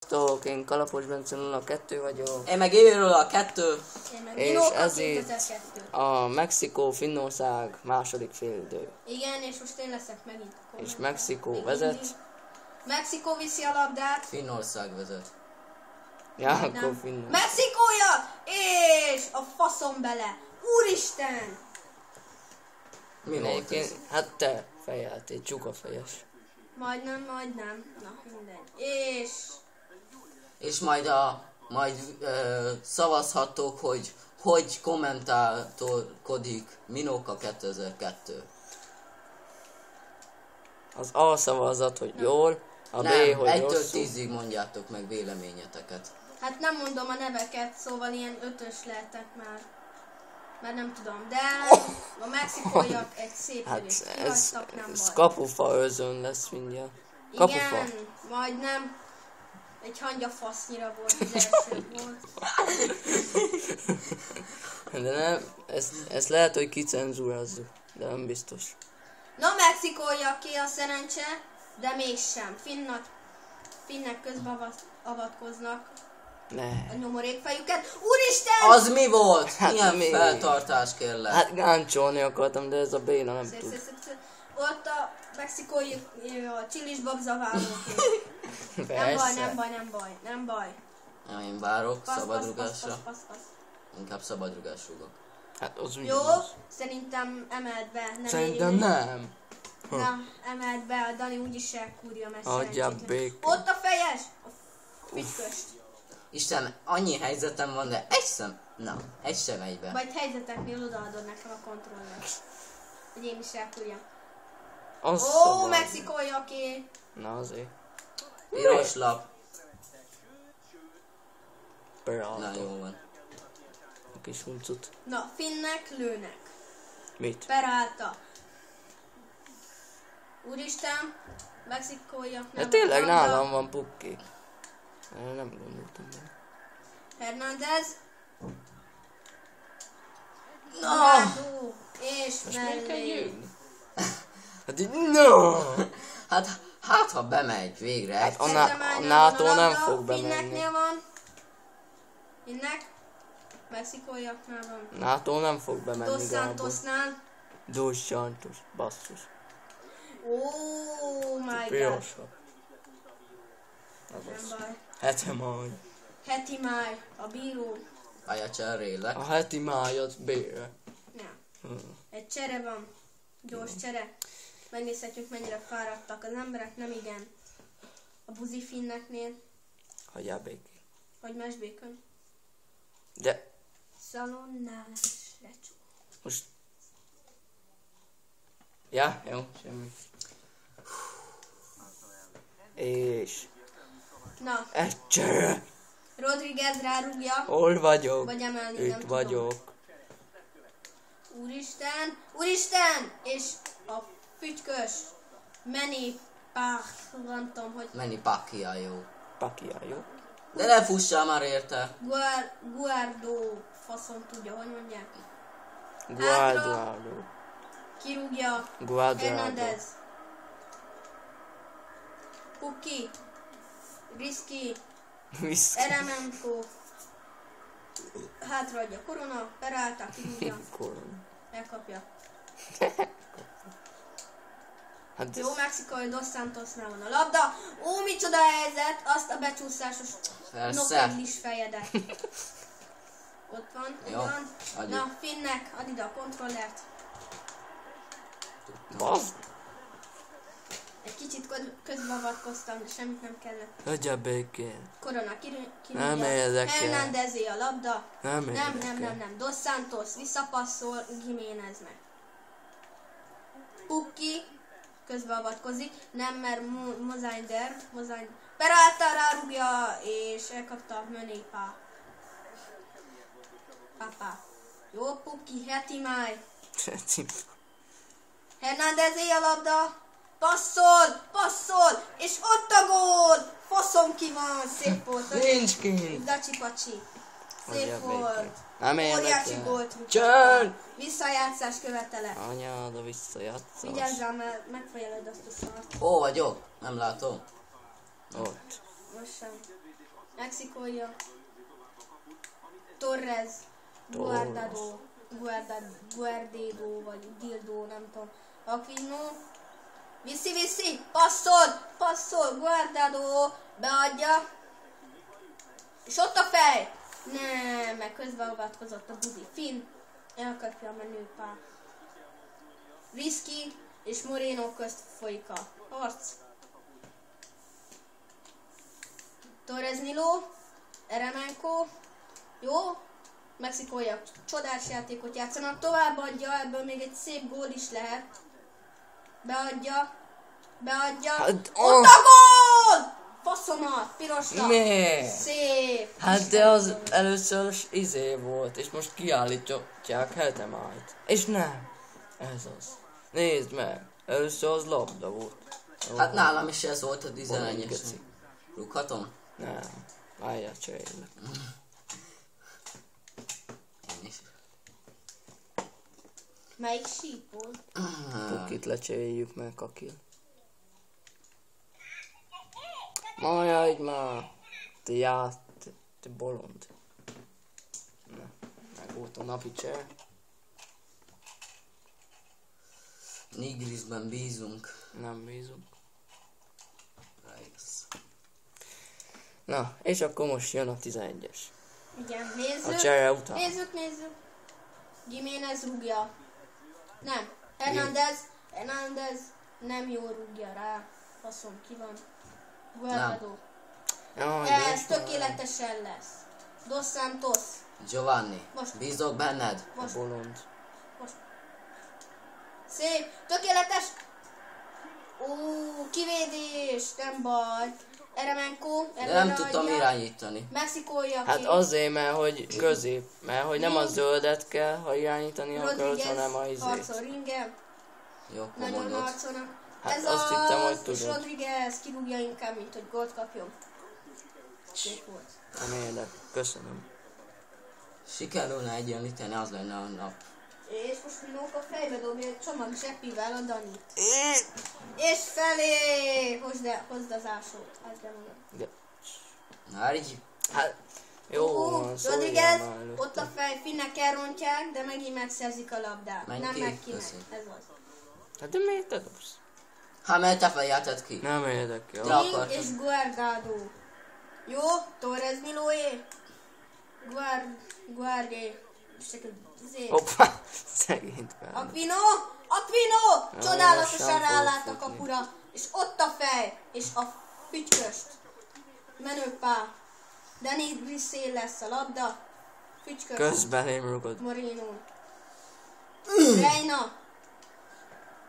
Sziasztok, én Kalapos Bence 02 vagyok. Én meg Évről a 2. És ez itt a Mexikó-Finnország második félidő. Igen, és most én leszek megint. És Mexikó vezet. Mexikó viszi a labdát. Finnország vezet. Ja, akkor Finnország. Mexikója! És a faszom bele. Úristen! Mi volt ez? Hát te fejeltél, csukafejes. Majdnem. Na, mindegy. És És szavazhatok, hogy kommentátorkodik Minoka 2002. Az A szavazat, hogy jól, a B, Nem, hogy 1-től rosszul. 10-ig mondjátok meg véleményeteket. hát nem mondom a neveket, szóval ilyen 5-ös lehetek már. Már nem tudom, de a mexikóiak egy szép Hát lövést ez kihagytak, nem baj. kapufa özön lesz mindjárt. Kapufa. Igen, majdnem. Egy hangyafasznyira volt az első volt. De nem, ezt lehet, hogy kicenzúrázzuk, de nem biztos. Na, mexikóiaké a szerencse, de mégsem. Finnek közbeavatkoznak Ne. a nyomorékfejüket. Úristen! Az mi volt? Hát Milyen mi? feltartás kérlek? Hát gáncsolni akartam, de ez a Béla nem tud. Ott a mexikói a csilis babzaválóké. Nem baj. Ja, én várok Passz. szabadrugásra. Inkább szabadrugás rúgok. Hát az Jó, ugyanaz. szerintem emeld be. Nem Szerintem éri meg. nem. Na, emeld be, a Dani úgyis elkúrja, mert Adjál szerencsétlen. békét. Ott a fejes! A fügyköst. Isten, annyi helyzetem van, de egy sem megy be. Majd helyzeteknél odaadod nekem a kontrollert. Hogy én is elkúrjam. Az Ó, szabad. mexikóiaké! Na azért. Piros lap. Na Peralta. jó van. A kis huncut. Na, finnek lőnek. Mit? Peralta. Úristen, mexikóiak De tényleg nálam van pukki. Nem gondoltam meg. Hernández. No! Ronaldo. És Most miért kell mellé. jönni? Hát így, no! Hát ha bemegy végre. Hát a Kezdeményen NATO van a nem labda, fog bemenni. Finneknél van. Finnek. Mexikóiaknál van. NATO nem fog bemenni, Dos Gábor. Santosnál. Dos Santos, basszus. Oh my god. Pirosabb. Nem baj. Hete máj. Heti máj, a bíró. Aja cserélek. A heti máj az bére. Nem. Egy csere van. Gyors csere. Megnézhetjük, mennyire fáradtak az emberek, nem igen. A buzi finneknél. Hagyjál békén. Hogy mesbékön. De Szalonnás lecsó. most... Ja, jó, semmi. És... Na, Egy csere! Rodriguez rárúgja. Hol vagyok? Vagy emelni, nem Itt tudom. vagyok. Úristen! És a fügykös Manny nem tudom, hogy Menni Pacquiao. Pakia, jó? De ne fussál már érte. Guardo faszom tudja, hogy mondják. Guardado. Kirúgja Guardado. Hernández. Pukki. Risky. Viszki. Eremenko. Hátraadja Korona. Peralta. Kirúgja. Elkapja. Hát Jó, mexikai Dos Santosnál van a labda. Ó, micsoda helyzet! Azt a becsúszásos Persze. nokkedlis fejedet. Ott van, Jó, van. adjuk. Na, finnek, add ide a kontrollert. Bazd. Egy kicsit közbeavatkoztam, de semmit nem kellett. Hagyjál békén. Korona Nem érdekel. Hernándezé a labda. Nem érdekel. Nem. Dos Santos visszapasszol Jiméneznek. Pukki közbeavatkozik, nem, mert Mozinder Peralta rárúgja, és elkapta Mönépa. Papa. Jó, Pukki, heti máj. Hernándezé a labda. Passzol, és ott a gól! Faszom ki van, szép volt. Nincs kint. Dacsi pacsi. Szép Hagyjál volt. békén. Nem Óriási érdekel. gólt rúgtak. Csönd! Visszajátszás követele. Anyád, a visszajátszás. Vigyázzál, mert megfejeled azt a szart. Hol vagyok? Nem látom. Ott. Most sem. Mexikója. Torres. Guardado, vagy Dildo, nem tudom. Aquino. Viszi, passzol, Guardado, beadja. És ott a fej. Nem, meg közbeavatkozott a buzi. Finn, elkapja a menőpár. Risky és Moreno közt folyik a harc. Torres Nilo, Eremenko, jó. Mexikóiak csodás játékot játszanak, továbbadja, ebből még egy szép gól is lehet. Beadja. Hát, ott a gól! Faszomat, pirosra. Miért? Szép. Hát de az először volt, és most kiállítják Hetemájt. És nem. Ez az. Nézd meg. Először az labda volt. Hát nálam is ez volt a 11-es. Geci. Rúghatom? Nem. Várjál, cserélek. Én is. Melyik sípol? Pukit lecseréljük meg, Kakil. Majdj már! Te bolond. Na, meg volt a napi cser. Nigrisben bízunk. Nem bízunk. Rájössz. Na, és akkor most jön a 11-es. Igen, A nézzük. csere után. Nézzük. Jiménez rúgja. Nem. Hernández nem jól rúgja rá. Faszom, ki van. Guardado. Jaj, Ez most már. tökéletesen lesz. Dos Santos. Giovanni, Most. bízok benned. A bolond. Szép. Tökéletes. Kivédés. Nem baj. Eremenko. De nem tudtam irányítani. Mexikóiak. Hát azért, mert hogy közép. Mert hogy nem a zöldet kell, ha irányítani akarod, hanem a izét. harcol Ringe. Jó, akkor Nagyon mondod. harcolnak. Hát Ez azt hittem, hogy és tudod. Rodriguez kirúgja inkább, mint hogy gólt kapjon. Szép volt. Nem érdek. Köszönöm. Sikerülne egyenlíteni, az lenne a nap. És most Minóka fejbe dobja egy csomag zsepivel a Danit. És felé! Hozd az ásót. Hát de mondom. De, Várj, hát, jó van, szóljál Rodriguez, már előtte. ott a fej, finnek elrontják, de megint megszerzik a labdát. Menj Nem ki, meg kinek. köszi. Ez az. Hát de miért te dobsz? hát mert te fejelted ki. Nem érdekel. Ja. King akartam. és Guardado. Jó, Torres Miloé. Guardé. Hoppá, szegényt fel. Aquino! Ja, Csodálatosan lassan rálát fog a futni. kapura. És ott a fej. És a fütyköst. Menőpá. Denis Grissé lesz a labda. Fütyköst. Közben én rugod. Moreno. Reina.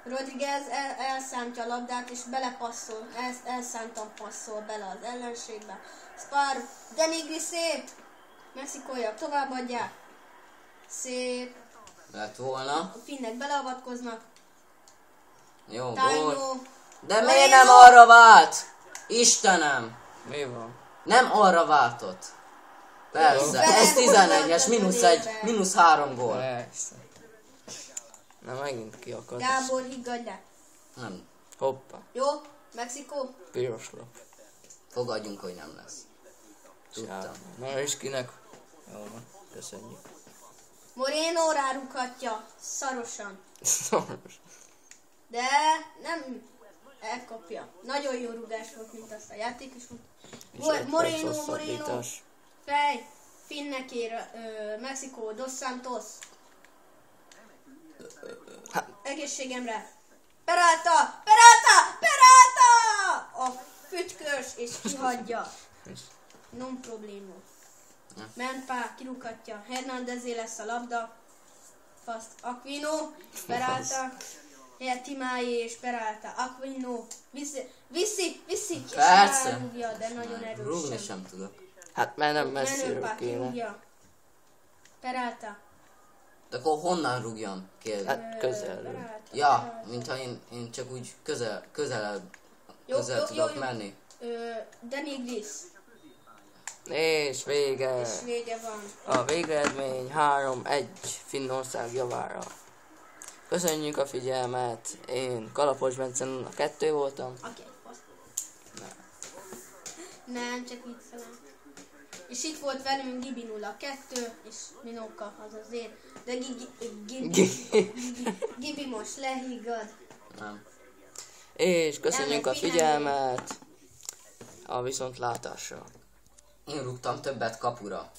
Rodriguez elszántja a labdát és belepasszol. Elszántan passzol bele az ellenségbe. Spar. Denis Grissé. Mexikóiak továbbadják. Szép. Lett volna. A finnek beleavatkoznak. Jó, gól. Taino. De miért nem arra vált? Istenem! Mi van? Nem arra váltott. Persze, ez 11-es, mínusz 3 gól. Persze. Na megint ki akad. Gábor, higgadj le. Nem, Hoppá, Jó? Mexikó? piros lap. fogadjunk, hogy nem lesz. Tudtam. Sárga. Na és kinek? Jó van, köszönjük. Moreno rárughatja. Szarosan. Szoros. De nem elkapja. Nagyon jó rugás volt, mint azt a játék is És volt. egy Moreno. perc hosszabbítás. Fej. Finnekér. Mexikó. Dos Santos. Hát. Egészségemre. Peralta! A fütykös és kihagyja. Non problémo. Menpá, kirúghatja. Hernándezé lesz a labda. Faszt. Aquino. Peralta. Timái és Peralta. Aquino. Viszi. És Persze. rárúgja, de nagyon Rúgni erősen. sem tudok. Hát mert nem messziről Menőpá kéne. kirúgja. Peralta. De akkor honnan rúgjam? Kérdez. Hát közelről. Peralta. Ja, mintha én csak úgy közel Jó, tudok jó. menni. Denis Gris. És vége. És vége van. A végeredmény 3-1 Finnország javára. Köszönjük a figyelmet. Én Kalapos Bence 0-2 voltam. Oké, fasz. Nem, csak viccelem. És itt volt velünk Gibi 02, és Minóka, az azért. De Gibi most lehiggad. Nem. És köszönjük a figyelmet. A viszontlátásra. Én rúgtam többet kapura.